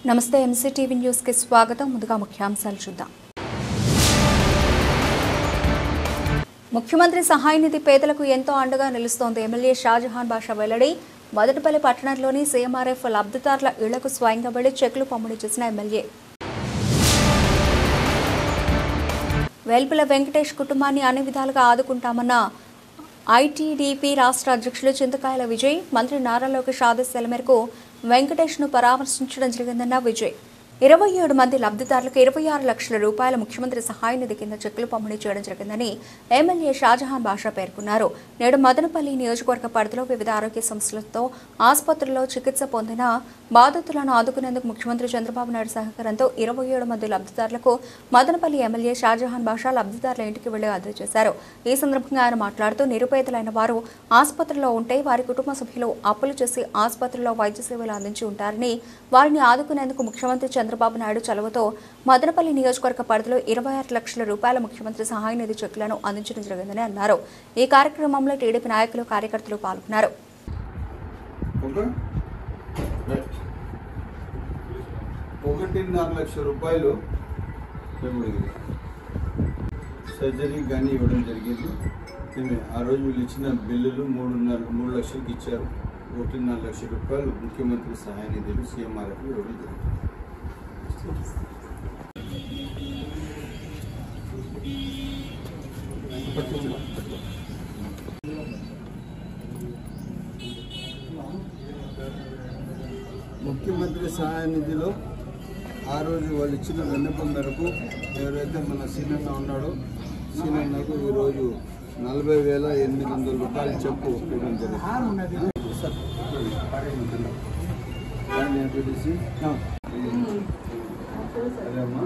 నమస్తే MCTV news కి స్వాగతం. ముందుగా ముఖ్యాంశాలు చూద్దాం. ముఖ్యమంత్రి సహాయ నిధి పేదలకు ఎంతో అండగా నిలుస్తోంది. ఎమ్మెల్యే షాజహాన్ బాషా వెల్లడి. మదనపల్లి పట్టణంలోని సీఎంఆర్ఎఫ్ లబ్ధిదారుల ఇళ్లకు స్వయంగా వెళ్లి చెక్లు పంపిణీ చేసిన ఎమ్మెల్యే. వేల్పుల వెంకటేష్ కుటుంబాన్ని అన్ని విధాలుగా ఆదుకుంటామన్న ఐటీడీపీ రాష్ట్ర అధ్యక్షులు చింతకాయల విజయ్. మంత్రి నారా లోకేష్ ఆదేశాల మేరకు వెంకటేష్ను పరామర్శించడం జరిగిందన్న విజయ్. 27 మంది లబ్ధిదారులకు 26 లక్షల రూపాయల ముఖ్యమంత్రి సహాయ నిధి కింద చెక్కులు పంపిణీ చేయడం జరిగిందని ఎమ్మెల్యే షాజహాన్ బాషా పేర్కొన్నారు. నేడు మదనపల్లి నియోజకవర్గ పరిధిలో వివిధ ఆరోగ్య సంస్థలతో ఆసుపత్రుల్లో చికిత్స పొందిన బాధితులను ఆదుకునేందుకు ముఖ్యమంత్రి చంద్రబాబు నాయుడు సహకారంతో 27 మంది లబ్ధిదారులకు మదనపల్లి ఎమ్మెల్యే షాజహాన్ బాషా లబ్ధిదారుల ఇంటికి వెళ్లి అందజేశారు. ఈ సందర్భంగా ఆయన మాట్లాడుతూ నిరుపేదలైన వారు ఆసుపత్రిలో ఉంటే వారి కుటుంబ సభ్యులు అప్పులు చేసి ఆసుపత్రిలో వైద్య సేవలు అందించి ఉంటారని, వారిని ఆదుకునేందుకు ముఖ్యమంత్రి చంద్రబాబు నాయుడు చొరవతో మదనపల్లి నియోజకవర్గ పరిధిలో 26 లక్షల రూపాయల ముఖ్యమంత్రి సహాయ నిధి చెక్కులను అందించడం జరిగిందని అన్నారు. ఈ కార్యక్రమంలో టీడీపీ నాయకులు, కార్యకర్తలు పాల్గొన్నారు. 1.5 లక్షల రూపాయలు సర్జరీ కానీ ఇవ్వడం జరిగింది. ఆ రోజు వీళ్ళు ఇచ్చిన బిల్లులు 3 లక్షలకి ఇచ్చారు. 1.5 లక్షల రూపాయలు ముఖ్యమంత్రి సహాయ నిధులు సీఎంఆర్ఎఫ్ ఇవ్వడం జరిగింది. ముఖ్యమంత్రి సహాయ నిధిలో ఆ రోజు వాళ్ళు ఇచ్చిన విన్నపం మేరకు ఎవరైతే మన సీనన్న ఉన్నాడో సీనన్నకు ఈరోజు 40,800 రూపాయలు చెక్కు ఇవ్వడం జరిగింది. అదేమ్మా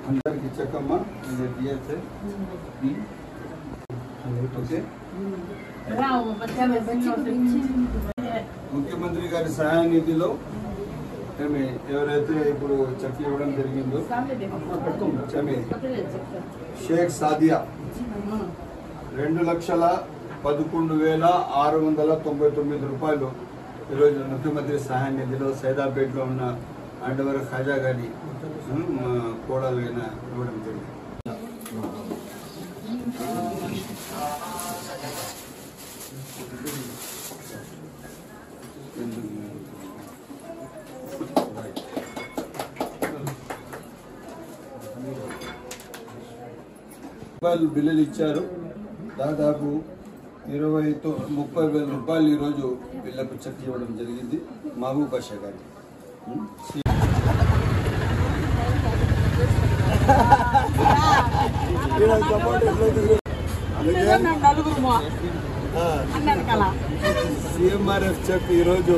అందరికి చెక్కమ్మా ఓకే. ముఖ్యమంత్రి గారి సహాయ నిధిలో ఎవరైతే ఇప్పుడు చెక్ ఇవ్వడం జరిగిందో షేక్ సాదియా 2,11,699 రూపాయలు ఈరోజు ముఖ్యమంత్రి సహాయ నిధిలో సైదాపేటలో ఉన్న అండవర ఖాజా గారి కోడలైన ఇవ్వడం జరిగింది. బిల్లులు ఇచ్చారు. దాదాపు 30,000 రూపాయలు ఈరోజు వీళ్ళకు చెక్ ఇవ్వడం జరిగింది. మహబూబ్ బాషా గారి సీఎంఆర్ఎఫ్ చెక్ ఈరోజు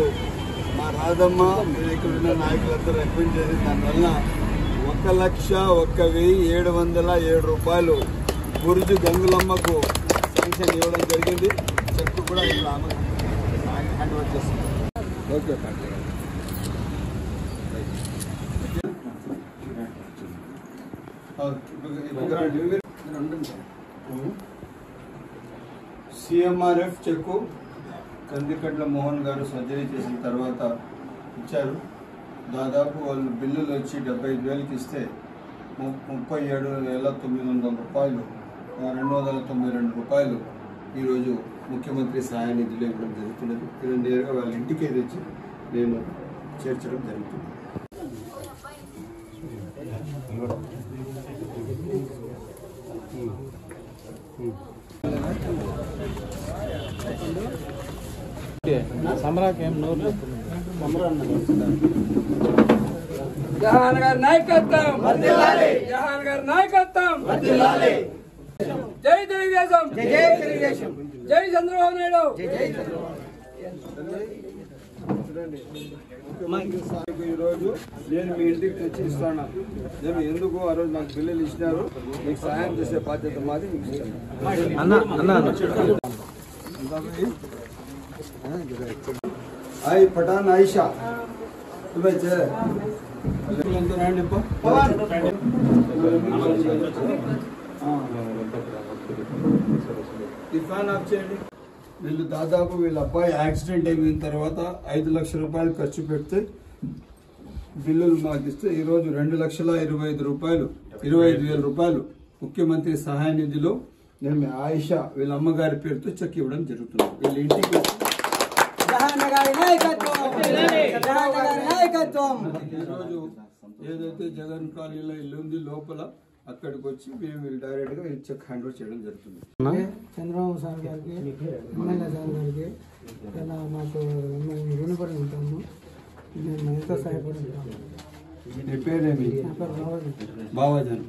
మా రాధమ్మ ఇక్కడ ఉన్న నాయకులందరూ రికమెండ్ చేసి దానివల్ల 1,01,707 రూపాయలు బురుజు గంగులమ్మకు శాంక్షన్ ఇవ్వడం జరిగింది. చెక్ కూడా ఇక్కడ హ్యాండ్ ఓవర్ చేస్తుంది. ఓకే. సీఎంఆర్ఎఫ్ చెక్కు కందికట్ల మోహన్ గారు సర్జరీ చేసిన తర్వాత ఇచ్చారు. దాదాపు వాళ్ళు బిల్లులు వచ్చి 75,000కి ఇస్తే 37,900 రూపాయలు 292 రూపాయలు ఈరోజు ముఖ్యమంత్రి సహాయ నిధిలో ఇవ్వడం జరుగుతున్నది. ఇది నేరుగా వాళ్ళ ఇంటికే తెచ్చి నేను చేర్చడం జరుగుతుంది. జహాన్ గారి నాయకత్వం వర్ధిల్లాలి. జహాన్ గారి నాయకత్వం వర్ధిల్లాలి. జై తెలుగుదేశం, జై తెలుగుదేశం, జై చంద్రబాబు నాయుడు. ఈరోజు నేను మీ ఇంటికి తెచ్చి ఇస్తాను. నేను ఎందుకు ఆ రోజు నాకు బిల్లులు ఇచ్చినారు, మీకు సహాయం చేసే బాధ్యత మాది. Hi Pathan Ayesha fan off చేయండి. వీళ్ళు దాదాపు వీళ్ళ అబ్బాయి యాక్సిడెంట్ అయిన తర్వాత 5 లక్షల రూపాయలు ఖర్చు పెడితే బిల్లులు మాకు ఇస్తే ఈరోజు 2,25,000 రూపాయలు ముఖ్యమంత్రి సహాయ నిధిలో నేను ఆయిషా వీళ్ళ అమ్మగారి పేరుతో చెక్ ఇవ్వడం జరుగుతుంది. వీళ్ళ ఇంటికి ఈరోజు ఏదైతే జగన్ కాలనీలో ఇల్లు ఉంది లోపల అక్కడికి వచ్చి మేము డైరెక్ట్ గా చెక్ హ్యాండ్ ఓవర్ చేయడం జరుగుతుంది. చంద్రబాబు సార్ గారికి, ఎమ్మెల్యే సార్ గారికి ఇలా మాకు మేము రుణపడి ఉంటాము. మేము ఎంతో సహాయపడి ఉంటాము. మీ పేరేమి? బావాజన్.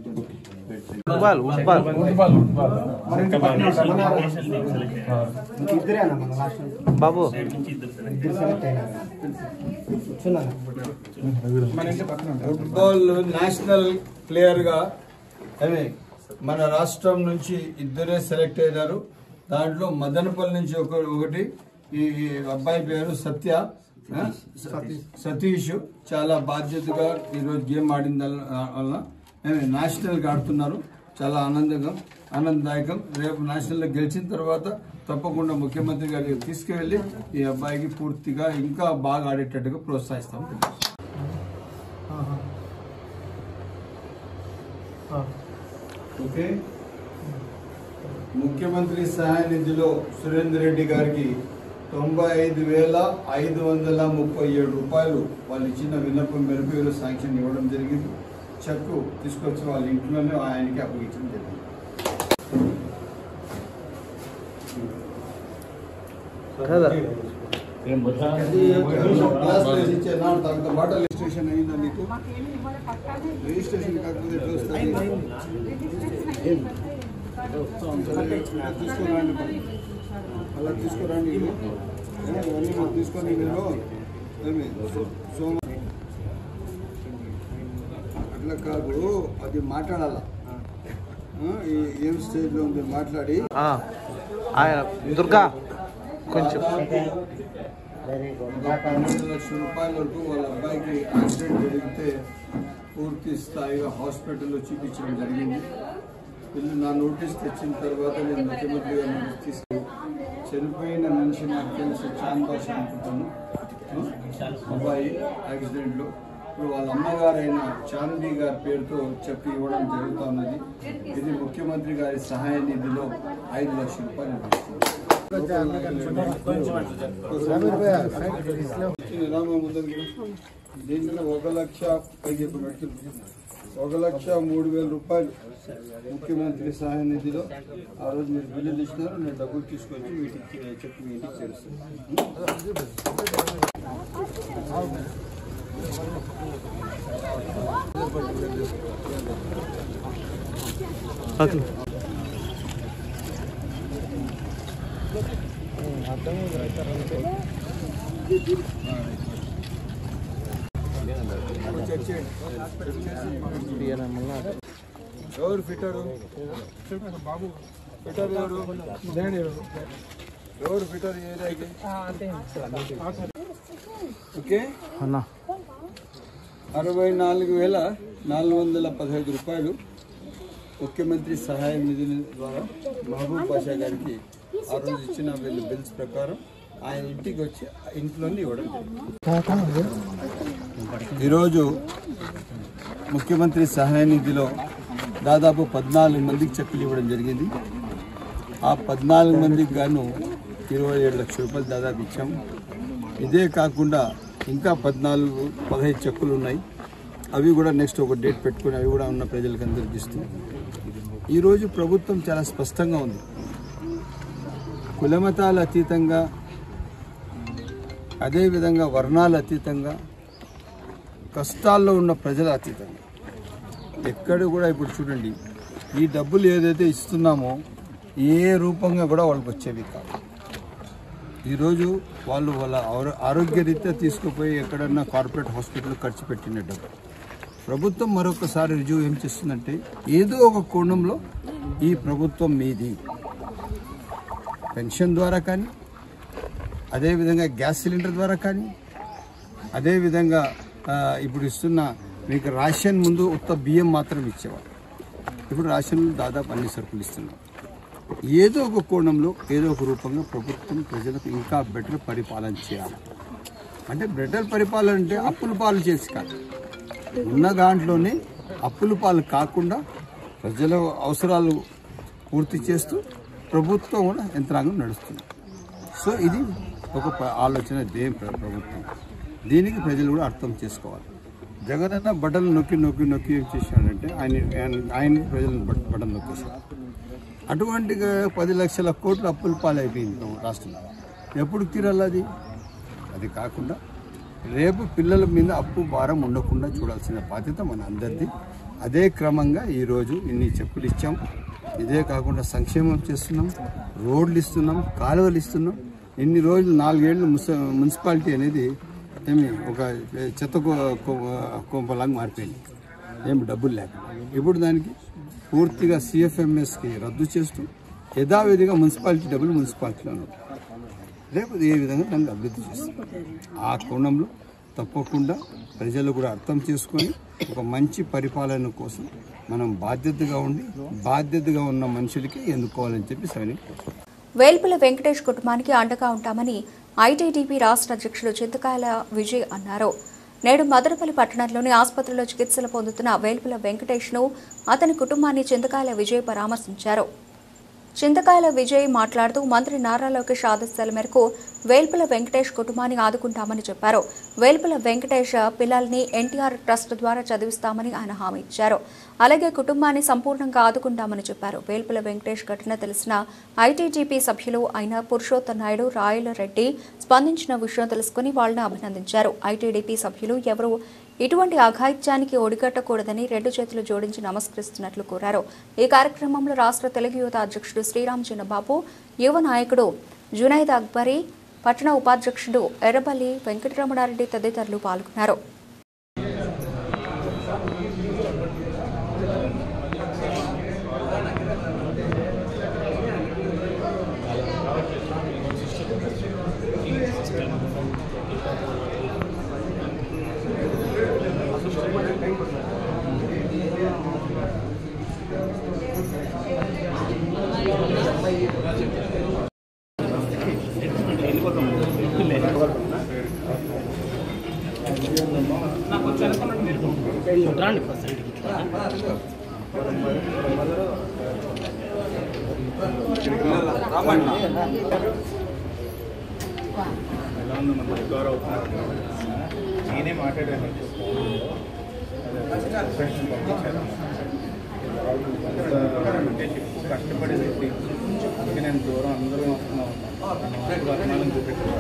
బాబు ఫుట్బాల్ నేషనల్ ప్లేయర్ గా మన రాష్ట్రం నుంచి ఇద్దరే సెలెక్ట్ అయినారు. దాంట్లో మదనపల్లి నుంచి ఒకటి ఈ అబ్బాయి పేరు సతీష్ చాలా బాధ్యతగా ఈరోజు గేమ్ ఆడిన వల్ల నేషనల్ గా ఆడుతున్నారు. చాలా ఆనందదాయకం. రేపు నేషనల్ గెలిచిన తర్వాత తప్పకుండా ముఖ్యమంత్రి గారికి తీసుకువెళ్లి ఈ అబ్బాయికి పూర్తిగా ఇంకా బాగా ఆడేటట్టుగా ప్రోత్సహిస్తాం. ఓకే. ముఖ్యమంత్రి సహాయ నిధిలో సురేందర్ రెడ్డి గారికి 95,537 రూపాయలు వాళ్ళు ఇచ్చిన విన్నపం మేరకు శాంక్షన్ ఇవ్వడం జరిగింది. చెక్ తీసుకొచ్చి వాళ్ళ ఇంట్లోనే ఆయనకి అప్పగించడం జరిగింది. రిజిస్ట్రేషన్ అయిందా మీకు? రిజిస్ట్రేషన్ కాకపోతే తీసుకురండి, అలా తీసుకురండి. ఇవన్నీ తీసుకొని మీరు అట్లా కాదు, అది మాట్లాడాల. ఏం స్టేజ్ లో ఉంది మాట్లాడి దుర్గా కొంచెం 12 లక్షల రూపాయల వరకు వాళ్ళ అబ్బాయికి యాక్సిడెంట్ జరిగితే పూర్తి స్థాయిగా హాస్పిటల్లో చూపించడం జరిగింది. వీళ్ళు నా నోటీస్ తెచ్చిన తర్వాత నేను ముఖ్యమంత్రి గారు నోటీస్ తీసుకుని చనిపోయిన మనిషి నాకు తెలిసి చాన్ భాష అనుకుంటాను అబ్బాయి యాక్సిడెంట్లో. ఇప్పుడు వాళ్ళ అమ్మగారైన చాందీ గారి పేరుతో చెప్పి ఇవ్వడం జరుగుతూ ఉన్నది. ఇది ముఖ్యమంత్రి గారి సహాయ నిధిలో 5 లక్షల రూపాయలు దీంట్లో 1,03,000 రూపాయలు ముఖ్యమంత్రి సహాయ నిధిలో ఆ రోజు మీరు బిల్లులు ఇచ్చినారు. నేను డబ్బులు తీసుకొచ్చి వీటికి చెప్పి మీ ఇంటికి చేరుస్తాను. ఎవరు ఫిట్టరు? బాబు ఫిట్టర్ ఎవరు? ఎవరు ఫిట్టర్ ఏరియాకి? ఓకే. 64,415 రూపాయలు ముఖ్యమంత్రి సహాయ నిధి ద్వారా మహబూబ్ బాషా గారికి ఆ రోజు ఇచ్చిన వీళ్ళ బిల్స్ ప్రకారం ఆయన ఇంటికి వచ్చి ఇంట్లోనే ఇవ్వడం. ఈరోజు ముఖ్యమంత్రి సహాయ నిధిలో దాదాపు 14 మందికి చెక్కులు ఇవ్వడం జరిగింది. ఆ 14 మందికి గాను 27 లక్షల రూపాయలు దాదాపు ఇచ్చాము. ఇదే కాకుండా ఇంకా 15 చెక్కులు ఉన్నాయి. అవి కూడా నెక్స్ట్ ఒక డేట్ పెట్టుకుని అవి కూడా ఉన్న ప్రజలకు అందరికీ ఇస్తాం. ఈరోజు ప్రభుత్వం చాలా స్పష్టంగా ఉంది. కులమతాల అతీతంగా, అదేవిధంగా వర్ణాల అతీతంగా, కష్టాల్లో ఉన్న ప్రజల అతీతంగా ఎక్కడ కూడా ఇప్పుడు చూడండి, ఈ డబ్బులు ఏదైతే ఇస్తున్నామో ఏ రూపంగా కూడా వాళ్ళకి వచ్చేవి కాదు. ఈరోజు వాళ్ళు వాళ్ళ ఆరోగ్యరీత్యా తీసుకుపోయి ఎక్కడన్నా కార్పొరేట్ హాస్పిటల్ ఖర్చు పెట్టిన డబ్బు ప్రభుత్వం మరొకసారి రుజువు ఏం చేస్తుందంటే, ఏదో ఒక కోణంలో ఈ ప్రభుత్వం మీది. పెన్షన్ ద్వారా కానీ, అదేవిధంగా గ్యాస్ సిలిండర్ ద్వారా కానీ, అదేవిధంగా ఇప్పుడు ఇస్తున్న మీకు రేషన్ ముందు ఉత్త బియ్యం మాత్రం ఇచ్చేవారు. ఇప్పుడు రేషన్ దాదాపు అన్ని సరుకులు ఇస్తున్నారు. ఏదో ఒక కోణంలో ఏదో ఒక రూపంగా ప్రభుత్వం ప్రజలకు ఇంకా బెటర్ పరిపాలన చేయాలి. అంటే బ్రిటల్ పరిపాలన అంటే అప్పుల పాలు చేసి కాదు, ఉన్న దాంట్లోనే అప్పుల పాలు కాకుండా ప్రజల అవసరాలు పూర్తి చేస్తూ ప్రభుత్వం కూడా యంత్రాంగం నడుస్తుంది. సో ఇది ఒక ఆలోచన ప్రభుత్వం, దీనికి ప్రజలు కూడా అర్థం చేసుకోవాలి. జగనన్న బట్టలు నొక్కి నొక్కి నొక్కి ఏం చేశాడంటే ఆయన ప్రజలను బట్టలు నొక్కేశాడు. అటువంటి 10 లక్షల కోట్లు అప్పుల పాలైపోయింది రాష్ట్రంలో. ఎప్పుడు తీరాలి అది కాకుండా రేపు పిల్లల మీద అప్పు భారం ఉండకుండా చూడాల్సిన బాధ్యత మన అందరిది. అదే క్రమంగా ఈరోజు ఇన్ని చెప్పులు ఇచ్చాం. ఇదే కాకుండా సంక్షేమం చేస్తున్నాం, రోడ్లు ఇస్తున్నాం, కాలువలు ఇస్తున్నాం. ఇన్ని రోజులు 4 ఏళ్ళు మున్సిపాలిటీ అనేది ఏమి ఒక చెత్త కొంపలాగా మారిపోయింది, ఏమి డబ్బులు లేక. ఇప్పుడు దానికి పూర్తిగా CFMSకి రద్దు చేస్తూ యథావిధిగా మున్సిపాలిటీ డబ్బులు మున్సిపాలిటీలో ఉంటాయి. రేపు ఏ విధంగా దాన్ని అభివృద్ధి చేస్తాం. ఆ కోణంలో తప్పకుండా ప్రజలు కూడా అర్థం చేసుకొని ఒక మంచి పరిపాలన కోసం మనం బాధ్యతగా ఉండి బాధ్యతగా ఉన్న మనుషులకి ఎన్నుకోవాలని చెప్పి సరే. వేల్పుల వెంకటేష్ కుటుంబానికి అండగా ఉంటామని ఐటీడీపీ రాష్ట్ర అధ్యక్షుడు చింతకాయల విజయ్ అన్నారు. నేడు మదనపల్లి పట్టణంలోని ఆసుపత్రిలో చికిత్సలు పొందుతున్న వేల్పుల వెంకటేష్ను అతని కుటుంబాన్ని చింతకాయల విజయ్ పరామర్శించారు. చింతకాయల విజయ్ మాట్లాడుతూ మంత్రి నారా లోకేష్ ఆదేశాల మేరకు వేల్పుల వెంకటేష్ కుటుంబాన్ని ఆదుకుంటామని చెప్పారు. వేల్పుల వెంకటేష్ పిల్లల్ని ఎన్టీఆర్ ట్రస్ట్ ద్వారా చదివిస్తామని ఆయన హామీ ఇచ్చారు. అలాగే కుటుంబాన్ని సంపూర్ణంగా ఆదుకుంటామని చెప్పారు. వేల్పుల వెంకటేష్ ఘటన తెలిసిన ఐటీడీపీ సభ్యులు అయిన పురుషోత్తం నాయుడు, రాయల రెడ్డి స్పందించిన విషయం తెలుసుకుని వాళ్ళని అభినందించారు. ఐటీడీపీ సభ్యులు ఎవరు ఇటువంటి అఘాయిత్యానికి ఒడిగట్టకూడదని 2 చేతులు జోడించి నమస్కరిస్తున్నట్లు కోరారు. ఈ కార్యక్రమంలో రాష్ట్ర తెలుగు యువత అధ్యక్షుడు శ్రీరామ్ చిన్నబాబు, యువ నాయకుడు జునైద్ అక్బరీ, పట్టణ ఉపాధ్యక్షుడు ఎర్రబల్లి వెంకటరమణారెడ్డి తదితరులు పాల్గొన్నారు. నేనే మాట్లాడాను, కష్టపడి పెట్టి నేను దూరం అందరూ వర్ణాలను చూపెట్టాను.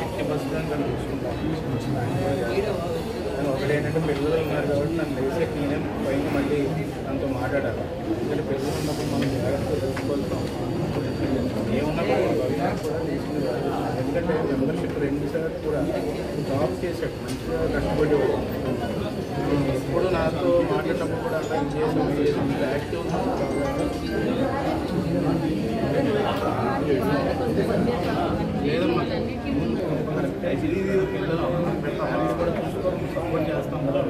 50% తను చూసుకుంటాను. ఒకటేంటంటే పిల్లలు ఉన్నారు కాబట్టి నన్ను లేసే నేనే పైన మళ్ళీ తనతో మాట్లాడాలి. ఎందుకంటే పిల్లలు ఉన్నప్పుడు మనం జాగ్రత్తగా చూసుకోవాల్సిన ఏమన్నా కూడా తీసుకునేవాడు. ఎందుకంటే మెంబర్షిప్ 2 సార్లు కూడా జాబ్ చేశాడు, మంచిగా కష్టపడేవాడు. ఎప్పుడు నాతో మాట్లాడినప్పుడు కూడా అలా చేసాం యాక్టివ్ లేదమ్మా. పిల్లలు కూడా చూసుకోవడం సపోర్ట్ చేస్తాం కదా.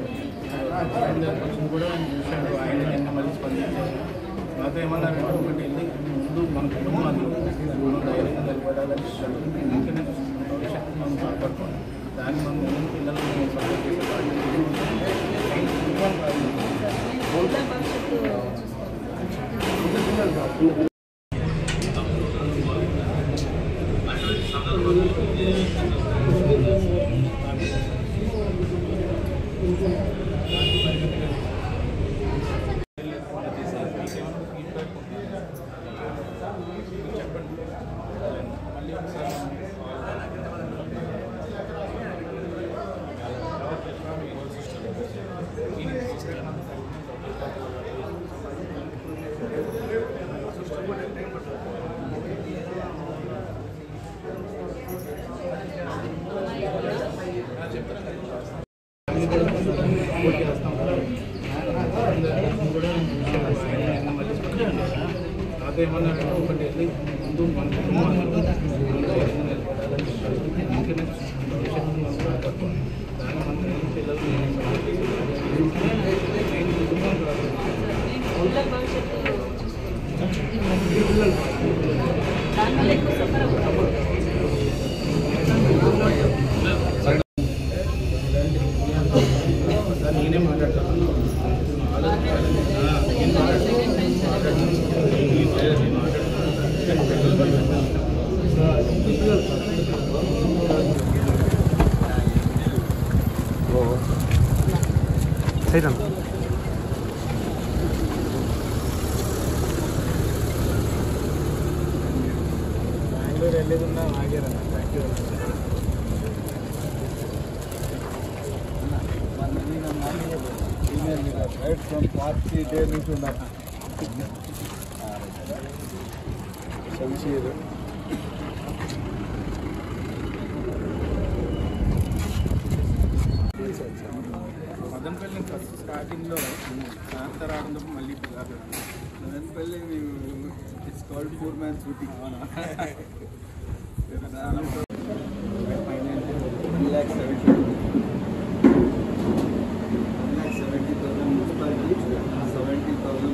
కొంచెం కూడా చూశాడు, ఆయన నిన్న మళ్ళీ స్పందించారు. నాతో ఏమన్నారంటే ఒకటి వెళ్ళి ముందు మన కుటుంబాన్ని మనం ధైర్యంగా నిలబడాలని ఇష్టం. అందుకనే భవిష్యత్తు మనం మాట్లాడుకోవాలి. దాన్ని మనం ముందు పిల్లలను సపోర్ట్ చేసే నాతో ఏమన్నారంటే ఒకటి వెళ్ళి ముందు మన కుటుంబాన్ని దాన్ని మనం పిల్లలు బెంగళూరు వెళ్ళేదున్నా ఆగారన్న. Thank you. right from party day to now. Shamshir. Madanapalle first స్టార్టింగ్లో శాంతరాడంలో మళ్ళీ Madanapalle it's called 4 man shooting. 1,70,000 municipality 70,000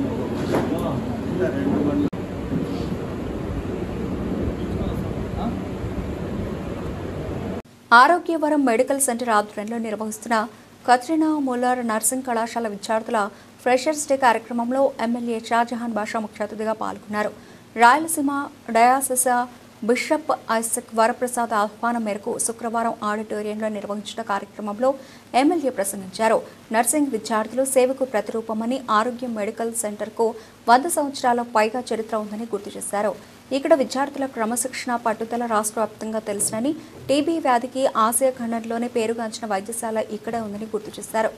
Arogyavaram medical centre ఆధ్వర్యంలో నిర్వహిస్తున్న కత్రినా ముల్లర్ నర్సింగ్ కళాశాల విద్యార్థుల ఫ్రెషర్స్ డే కార్యక్రమంలో ఎమ్మెల్యే షాజహాన్ బాషా ముఖ్య అతిథిగా పాల్గొన్నారు. Rayalaseema diocese bishop Isaac Varaprasad ఆహ్వానం మేరకు శుక్రవారం ఆడిటోరియంలో నిర్వహించిన కార్యక్రమంలో ఎమ్మెల్యే ప్రసంగించారు. నర్సింగ్ విద్యార్థులు సేవకు ప్రతిరూపమని, ఆరోగ్యం మెడికల్ సెంటర్కు 100 సంవత్సరాల పైగా చరిత్ర ఉందని గుర్తు చేశారు. ఇక్కడ విద్యార్థుల క్రమశిక్షణ పట్టుదల రాష్ట్ర వ్యాప్తంగా తెలుసునని, టీబీ వ్యాధికి ఆసియా ఖండంలోనే పేరుగాంచిన వైద్యశాల ఇక్కడే ఉందని గుర్తు చేశారు.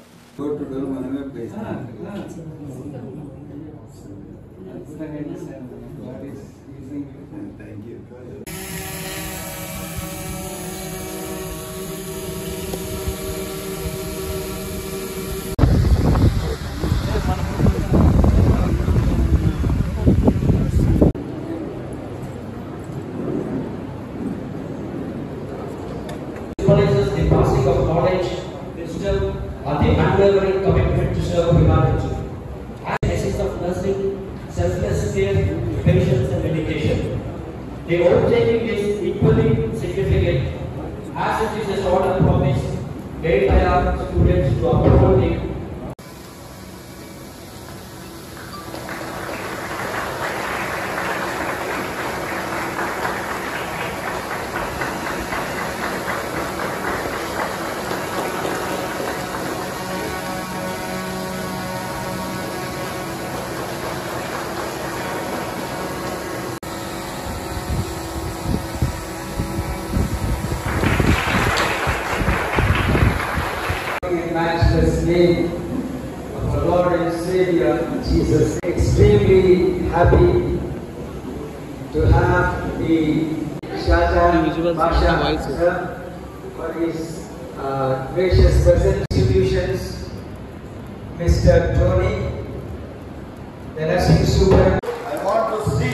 The passing of knowledge, wisdom, and the unwavering commitment to serve humanity. As the essence of nursing, selfless care, patience, and dedication. The undertaking is equally significant, as it is a sort of promise made by our students to uphold the matchless name of our Lord and Savior Jesus. Extremely happy to have the Shahjahan Basha sir for his gracious present institutions, Mr. Tony, the nursing super. I want to see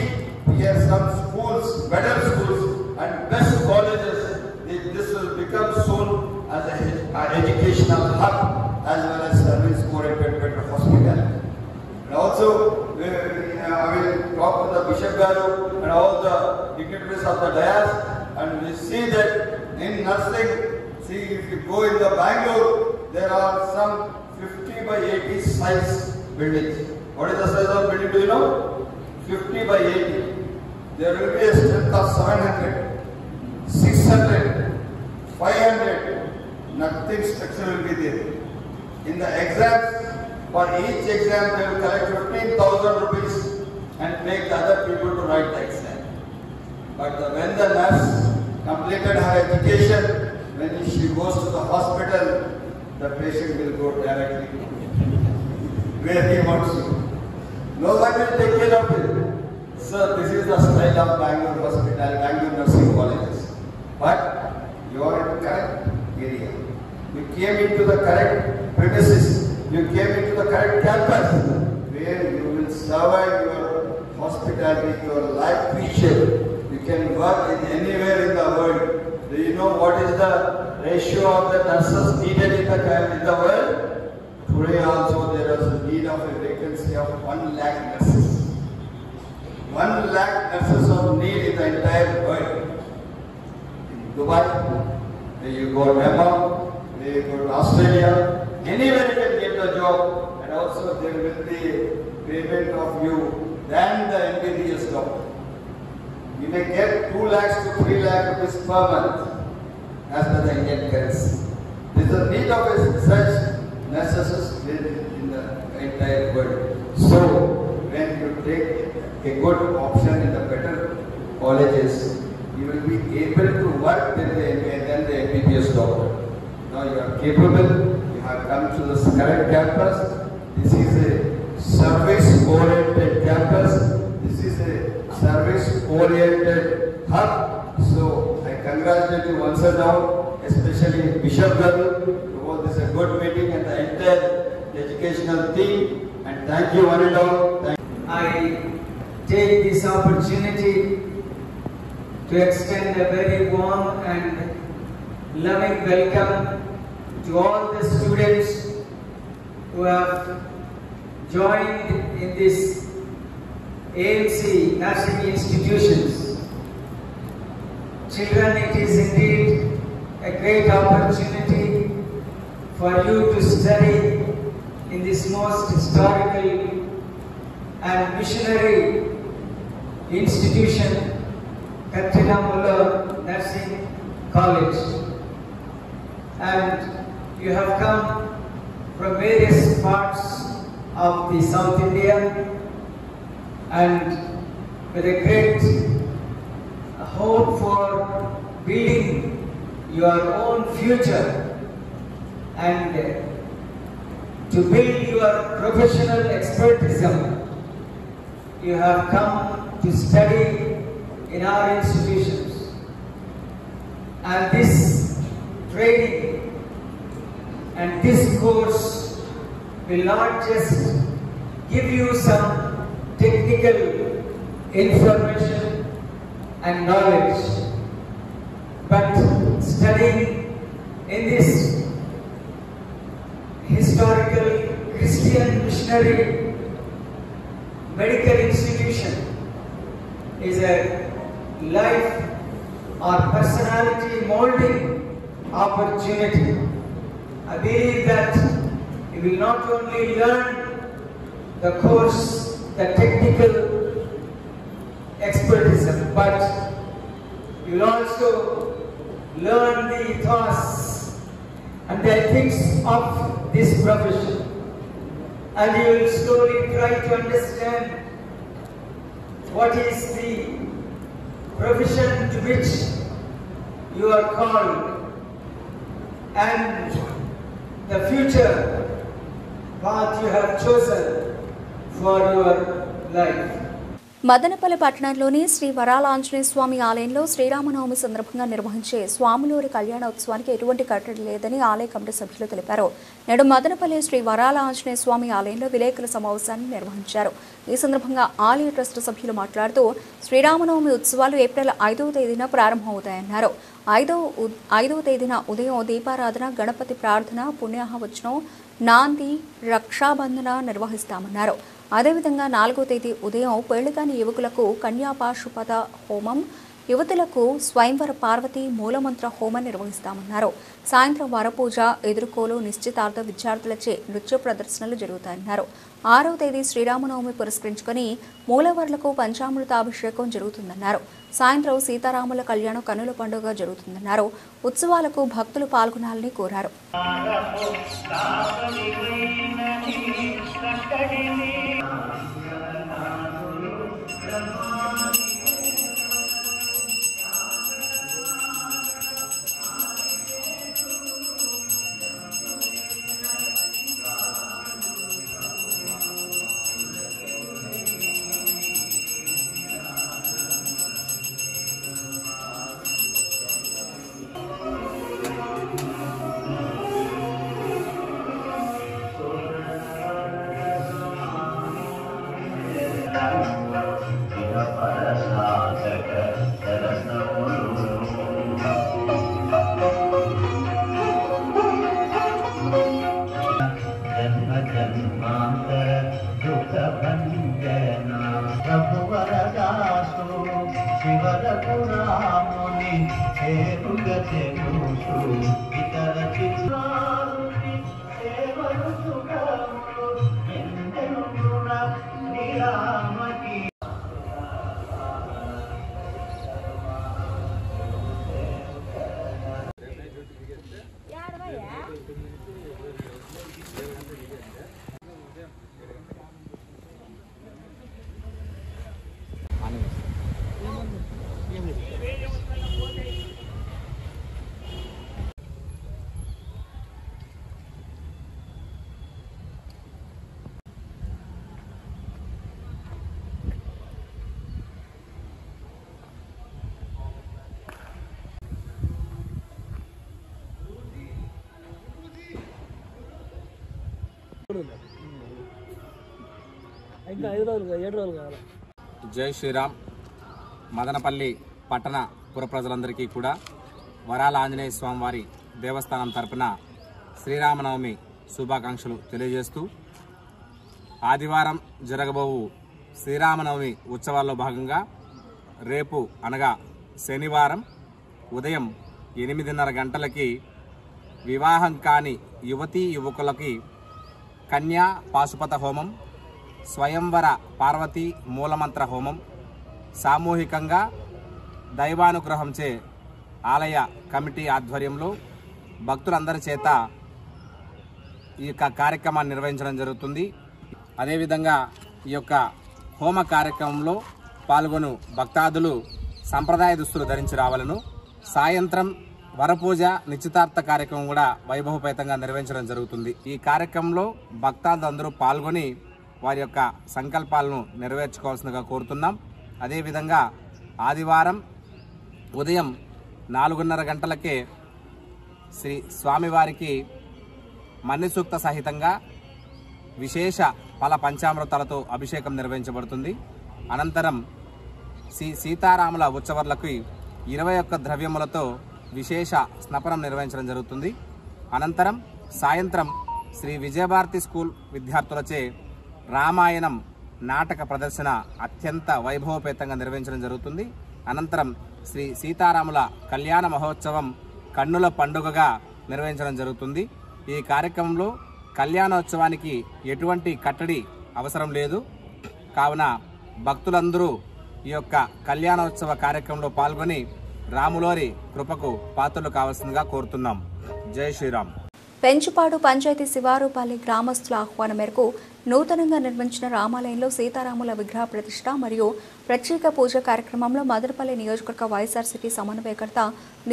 here some schools, better schools and best colleges. This will become soon as an educational hub as well as service-oriented better hospital. And also, I will talk to the Bishop Garu and all the dignitaries of the dais, and we see that in nursing, see if you go in the Bangalore, there are some 50 by 80 size buildings. What is the size of building, do you know? 50 by 80. There will be a strength of 700, 600, 500. Nothing structure will be there. In the exams, for each exam they will collect 15,000 rupees and make the other people to write the exam. But when the nurse completed her education, when she goes to the hospital, the patient will go directly where he wants to. No one will take care of it. Sir, this is the style of Bangalore hospital, Bangalore nursing colleges. But you are in the correct area. You came into the correct premises. You came into the correct campus where you will survive your hospitality, your life feature. You can work in anywhere in the world. Do you know what is the ratio of the nurses needed in the world? Today also there is a need of a vacancy of 1 lakh nurses. 1 lakh nurses of need in the entire world. In Dubai, where you go to Myanmar, where you go to Australia, anywhere you can get the job, and also there will be payment of you than the MBBS doctor. You may get 2 lakhs to 3 lakh rupees per month as per the Indian currency. This is the need of such necessity in the entire world. So, when you take a good option in the better colleges, you will be able to work than the MBBS doctor. Now you are capable, you have come to this correct campus. This is a service-oriented campus. This is a service-oriented hub. So I congratulate you once again, especially Bishop Garu. This is a good meeting and the entire educational team. And thank you one and all. I take this opportunity to extend a very warm and loving welcome to all the students who have joined in this AMC nursing institutions. Children, it is indeed a great opportunity for you to study in this most historical and missionary institution, Katrina Muller Nursing College. And you have come from various parts of the South India and with a great hope for building your own future and to build your professional expertise. You have come to study in our institutions, and this training and this course will not just give you some technical information and knowledge, but studying in this historical Christian missionary medical institution is a life or personality molding opportunity. I believe that you will not only learn the course, the technical expertise, but you will also learn the ethos and the ethics of this profession, and you will slowly try to understand what is the profession to which you are called and the future path you have chosen for your life. Madanapalle పట్టణంలోని శ్రీ వరాల ఆంజనేయ స్వామి ఆలయంలో శ్రీరామనవమి సందర్భంగా నిర్వహించే స్వాములూరి కళ్యాణోత్సవానికి ఎటువంటి కట్టడి లేదని ఆలయ committee సభ్యులు తెలిపారు. నేడు మదనపల్లి శ్రీ వరాల ఆంజనేయ స్వామి ఆలయంలో విలేకరుల సమావేశాన్ని నిర్వహించారు. ఈ సందర్భంగా ఆలయ ట్రస్ట్ సభ్యులు మాట్లాడుతూ శ్రీరామనవమి ఉత్సవాలు ఏప్రిల్ 5వ తేదీన ప్రారంభమవుతాయన్నారు. 5వ తేదీన ఉదయం దీపారాధన, గణపతి ప్రార్థన, పుణ్యాహవచనం, నాంది, రక్షాబంధన నిర్వహిస్తామన్నారు. అదేవిధంగా 4వ తేదీ ఉదయం పెళ్లికాని యువకులకు కన్యాపాశుపత హోమం, యువతులకు స్వయంవర పార్వతి మూలమంత్ర హోమం నిర్వహిస్తామన్నారు. సాయంత్రం వరపూజ, ఎదుర్కోలు, నిశ్చితార్థ, విద్యార్థులచే నృత్య ప్రదర్శనలు జరుగుతాయన్నారు. 6వ తేదీ శ్రీరామనవమి పురస్కరించుకొని మూలవర్లకు పంచామృతాభిషేకం జరుగుతుందన్నారు. సాయంత్రం సీతారాముల కళ్యాణం కన్నుల పండుగ జరుగుతుందన్నారు. ఉత్సవాలకు భక్తులు పాల్గొనాలని కోరారు. జై శ్రీరామ్. మదనపల్లి పట్టణ పుర ప్రజలందరికీ కూడా వరాల ఆంజనేయ స్వామి వారి దేవస్థానం తరపున శ్రీరామనవమి శుభాకాంక్షలు తెలియజేస్తూ ఆదివారం జరగబోవు శ్రీరామనవమి ఉత్సవాల్లో భాగంగా రేపు అనగా శనివారం ఉదయం 8:30 గంటలకి వివాహం కాని యువతీ యువకులకి కన్యా పాశుపత హోమం, స్వయంవర పార్వతీ మూలమంత్ర హోమం సామూహికంగా దైవానుగ్రహంచే ఆలయ కమిటీ ఆధ్వర్యంలో భక్తులందరి చేత ఈ యొక్క కార్యక్రమాన్ని నిర్వహించడం జరుగుతుంది. అదేవిధంగా ఈ యొక్క హోమ కార్యక్రమంలో పాల్గొను భక్తాదులు సంప్రదాయ దుస్తులు ధరించి రావాలను. సాయంత్రం వరపూజ నిశ్చితార్థ కార్యక్రమం కూడా వైభవపేతంగా నిర్వహించడం జరుగుతుంది. ఈ కార్యక్రమంలో భక్తాదులందరూ పాల్గొని వారి యొక్క సంకల్పాలను నెరవేర్చుకోవాల్సిందిగా కోరుతున్నాం. అదేవిధంగా ఆదివారం ఉదయం 4:30 గంటలకే శ్రీ స్వామివారికి మన్నిసూక్త సహితంగా విశేష ఫల పంచామృతాలతో అభిషేకం నిర్వహించబడుతుంది. అనంతరం శ్రీ సీతారాముల ఉత్సవర్లకు 21 ద్రవ్యములతో విశేష స్నపనం నిర్వహించడం జరుగుతుంది. అనంతరం సాయంత్రం శ్రీ విజయభారతి స్కూల్ విద్యార్థులచే రామాయణం నాటక ప్రదర్శన అత్యంత వైభవపేతంగా నిర్వహించడం జరుగుతుంది. అనంతరం శ్రీ సీతారాముల కళ్యాణ మహోత్సవం కన్నుల పండుగగా నిర్వహించడం జరుగుతుంది. ఈ కార్యక్రమంలో కళ్యాణోత్సవానికి ఎటువంటి కట్టడి అవసరం లేదు. కావున భక్తులందరూ ఈ యొక్క కళ్యాణోత్సవ కార్యక్రమంలో పాల్గొని రాములోరి కృపకు పాత్రలు కావాల్సిందిగా కోరుతున్నాం. జై శ్రీరామ్. పెంచుపాడు పంచాయతీ శివారుపల్లి గ్రామస్తుల ఆహ్వానం మేరకు నూతనంగా నిర్మించిన రామాలయంలో సీతారాముల విగ్రహ ప్రతిష్ఠ మరియు ప్రత్యేక పూజ కార్యక్రమంలో మదనపల్లి నియోజకవర్గ వైఎస్ఆర్సీపీ సమన్వయకర్త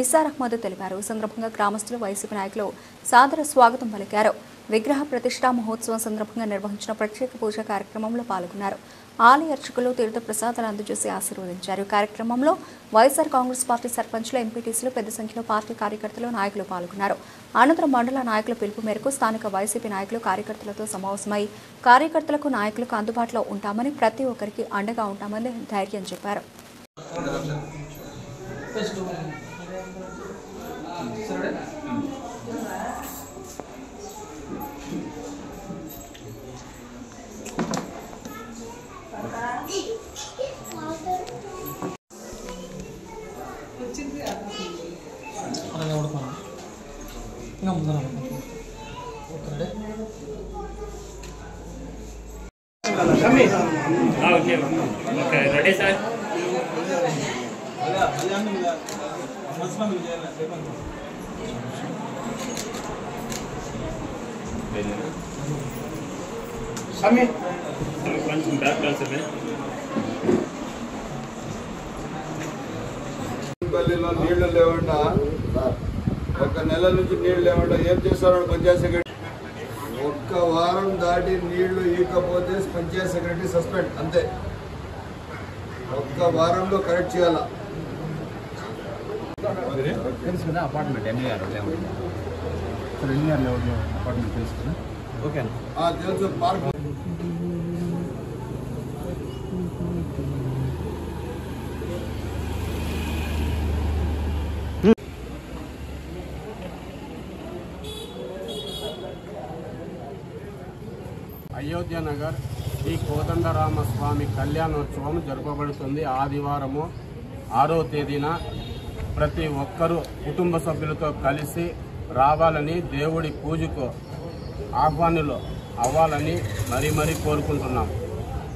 నిసార్ అహ్మద్ తెలిపారు. ఈ సందర్భంగా గ్రామస్తులు వైసీపీ నాయకులు సాదర స్వాగతం పలికారు. విగ్రహ ప్రతిష్ఠా మహోత్సవం సందర్భంగా నిర్వహించిన ప్రత్యేక పూజ కార్యక్రమంలో పాల్గొన్నారు. ఆలయ అర్చకులు తీర్థ ప్రసాదాలు అందజేసి ఆశీర్వదించారు. కార్యక్రమంలో వైఎస్ఆర్ కాంగ్రెస్ పార్టీ సర్పంచ్లు, ఎంపీటీసీలు పెద్ద సంఖ్యలో పార్టీ కార్యకర్తలు, నాయకులు పాల్గొన్నారు. అనంతరం మండల నాయకుల పిలుపు మేరకు స్థానిక వైసీపీ నాయకులు కార్యకర్తలతో సమావేశమై కార్యకర్తలకు, నాయకులకు అందుబాటులో ఉంటామని, ప్రతి ఒక్కరికి అండగా ఉంటామని ధైర్యం చెప్పారు. Ready sir. కొంచెం బ్యాక్ కలిసి పల్లిలో నీళ్లు లేవంట, 1 నెల నుంచి నీళ్లు లేవంట. ఏం చేస్తారో పంచాయత్ సెక్రటరీ 1 వారం దాటి నీళ్లు ఇవ్వకపోతే పంచాయత్ సెక్రటరీ సస్పెండ్ అంతే. 1 వారంలో కరెక్ట్ చేయాలా. తెలుసు కదా అపార్ట్మెంట్ ఎన్ఆర్ అపార్ట్మెంట్ తెలుసు కదా. ఓకే తెలుసు. పార్క్ అయోధ్య నగర్ శ్రీ కోదండరామస్వామి కళ్యాణోత్సవం జరపబడుతుంది. ఆదివారము 6వ తేదీన ప్రతి ఒక్కరూ కుటుంబ సభ్యులతో కలిసి రావాలని, దేవుడి పూజకు ఆహ్వానులు అవ్వాలని మరీ కోరుకుంటున్నాం.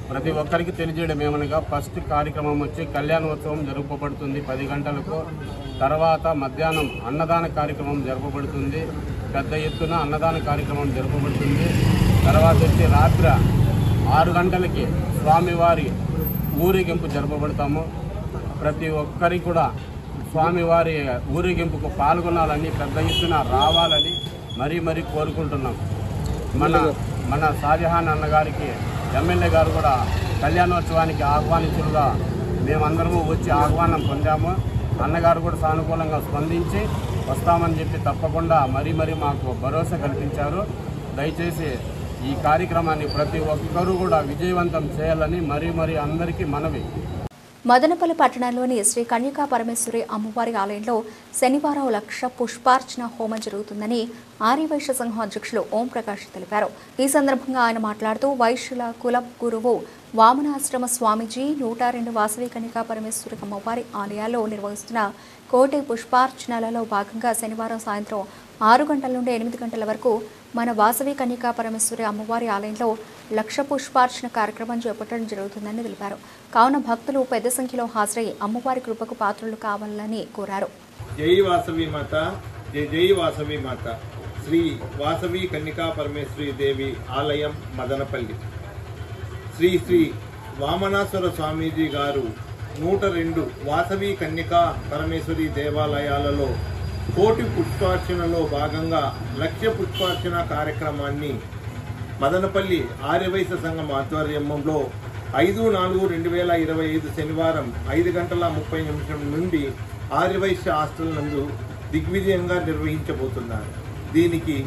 ప్రతి ఒక్కరికి తెలియజేయడం ఏమనగా ఫస్ట్ కార్యక్రమం వచ్చి కళ్యాణోత్సవం జరపబడుతుంది 10 గంటలకు. తర్వాత మధ్యాహ్నం అన్నదాన కార్యక్రమం జరపబడుతుంది. పెద్ద ఎత్తున అన్నదాన కార్యక్రమం జరపబడుతుంది. తర్వాత వచ్చి రాత్రి 6 గంటలకి స్వామివారి ఊరేగింపు జరపబడతాము. ప్రతి ఒక్కరికి కూడా స్వామివారి ఊరేగింపుకు పాల్గొనాలని, పెద్ద ఎత్తున రావాలని మరీ కోరుకుంటున్నాం. మన షాజహాన్ అన్నగారికి ఎమ్మెల్యే గారు కూడా కళ్యాణోత్సవానికి ఆహ్వానితులుగా మేమందరము వచ్చి ఆహ్వానం పొందాము. అన్నగారు కూడా సానుకూలంగా స్పందించి వస్తామని చెప్పి తప్పకుండా మరీ మాకు భరోసా కల్పించారు. దయచేసి ఈ కార్యక్రమాన్ని ప్రతి ఒక్కరూ కూడా విజయవంతం చేయాలని మరీ అందరికీ మనవి. మదనపల్లి పట్టణంలోని శ్రీ కన్యకా పరమేశ్వరి అమ్మవారి ఆలయంలో శనివారం 1,00,000 పుష్పార్చన హోమం జరుగుతుందని ఆర్యవైశ్య సంఘం అధ్యక్షులు ఓం ప్రకాష్ తెలిపారు. ఈ సందర్భంగా ఆయన మాట్లాడుతూ వైశ్యుల కుల గురువు వామనాశ్రమ స్వామీజీ 102 వాసవి కన్యకా పరమేశ్వరి అమ్మవారి ఆలయాల్లో నిర్వహిస్తున్న కోటి పుష్పార్చనలలో భాగంగా శనివారం సాయంత్రం 6 గంటల నుండి 8 గంటల వరకు మన వాసవి కన్యకా పరమేశ్వరి అమ్మవారి ఆలయంలో 1,00,000 పుష్పార్చన కార్యక్రమం చేపట్టడం జరుగుతుందని తెలిపారు. కావున భక్తులు పెద్ద సంఖ్యలో హాజరై అమ్మవారి కృపకు పాత్రలు కావాలని కోరారు. జై వాసవి మాత, జై వాసవి మాత. శ్రీ వాసవి కన్యకా పరమేశ్వరి దేవి ఆలయం మదనపల్లి. శ్రీ శ్రీ వామనాశ్వర స్వామీజీ గారు 102 వాసవి కన్యకా పరమేశ్వరి దేవాలయాలలో కోటి పుష్పార్చనలో భాగంగా 1,00,000 పుష్పార్చన కార్యక్రమాన్ని మదనపల్లి ఆర్యవైశ్య సంఘం ఆధ్వర్యంలో 5/4/2025 శనివారం 5:30 నుండి ఆర్యవైశ్య హాస్టల్ నందు దిగ్విజయంగా నిర్వహించబోతున్నారు. దీనికి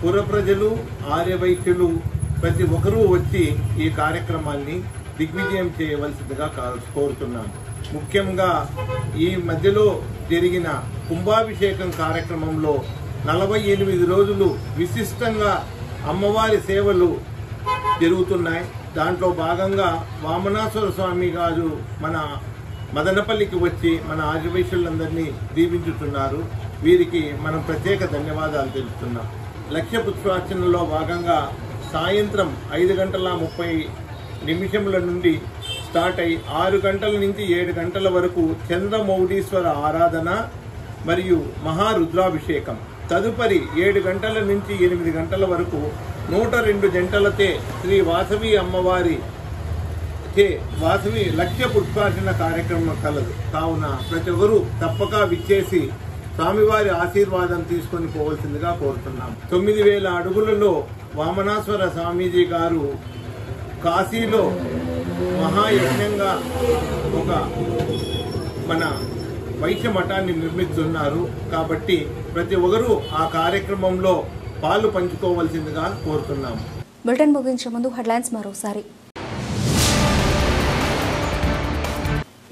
పుర ప్రజలు, ఆర్యవైశ్యులు ప్రతి ఒక్కరూ వచ్చి ఈ కార్యక్రమాన్ని దిగ్విజయం చేయవలసిందిగా కోరుతున్నాను. ముఖ్యంగా ఈ మధ్యలో జరిగిన కుంభాభిషేకం కార్యక్రమంలో 48 రోజులు విశిష్టంగా అమ్మవారి సేవలు జరుగుతున్నాయి. దాంట్లో భాగంగా వామనాశ్వర స్వామి గారు మన మదనపల్లికి వచ్చి మన ఆర్యవైశ్యులందరినీ దీవించుతున్నారు. వీరికి మనం ప్రత్యేక ధన్యవాదాలు తెలుపుతున్నాం. 1,00,000 పుష్పార్చనలో భాగంగా సాయంత్రం 5:30 నుండి స్టార్ట్ అయి 6 గంటల నుంచి 7 గంటల వరకు చంద్రమౌళీశ్వర ఆరాధన మరియు మహారుద్రాభిషేకం. తదుపరి 7 గంటల నుంచి 8 గంటల వరకు 102 జంటలతే శ్రీ వాసవి అమ్మవారి వాసవి 1,00,000 పుష్పార్చన కార్యక్రమం కలదు. కావున ప్రతి ఒక్కరూ తప్పక విచ్చేసి స్వామివారి ఆశీర్వాదం తీసుకొని పోవలసిందిగా కోరుతున్నాం. 9,000 అడుగులలో వామనాశ్వర స్వామీజీ గారు కాశీలో మహాయజ్ఞంగా ఒక మన వైశ్య మఠాన్ని నిర్మిస్తున్నారు. కాబట్టి ప్రతి ఒక్కరూ ఆ కార్యక్రమంలో పాలు పంచుకోవాల్సిందిగా కోరుతున్నాము. బులెటిన్ ముగించే ముందు హెడ్లైన్స్ మరోసారి.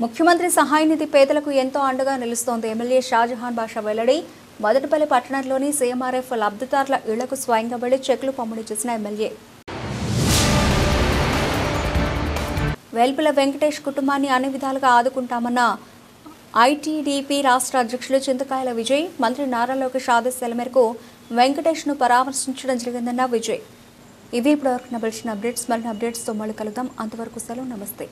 ముఖ్యమంత్రి సహాయ నిధి పేదలకు ఎంతో అండగా నిలుస్తోంది. ఎమ్మెల్యే షాజహాన్ బాషా వెల్లడి. మదనపల్లి పట్టణంలోని సీఎంఆర్ఎఫ్ లబ్ధిదారుల ఇళ్లకు స్వయంగా వెళ్లి చెక్లు పంపిణీ చేసిన ఎమ్మెల్యే. వేల్పుల వెంకటేష్ కుటుంబాన్ని అన్ని విధాలుగా ఆదుకుంటామన్న ఐటీడీపీ రాష్ట్ర అధ్యక్షులు చింతకాయల విజయ్. మంత్రి నారా లోకేష్ ఆదేశాల మేరకు వెంకటేష్ను పరామర్శించడం జరిగిందన్న విజయ్. ఇవి ఇప్పటివరకు నబలిచిన అప్డేట్స్. మరిన్ని అప్డేట్స్తో మళ్ళీ కలుద్దాం. అంతవరకు సెలవు. నమస్తే.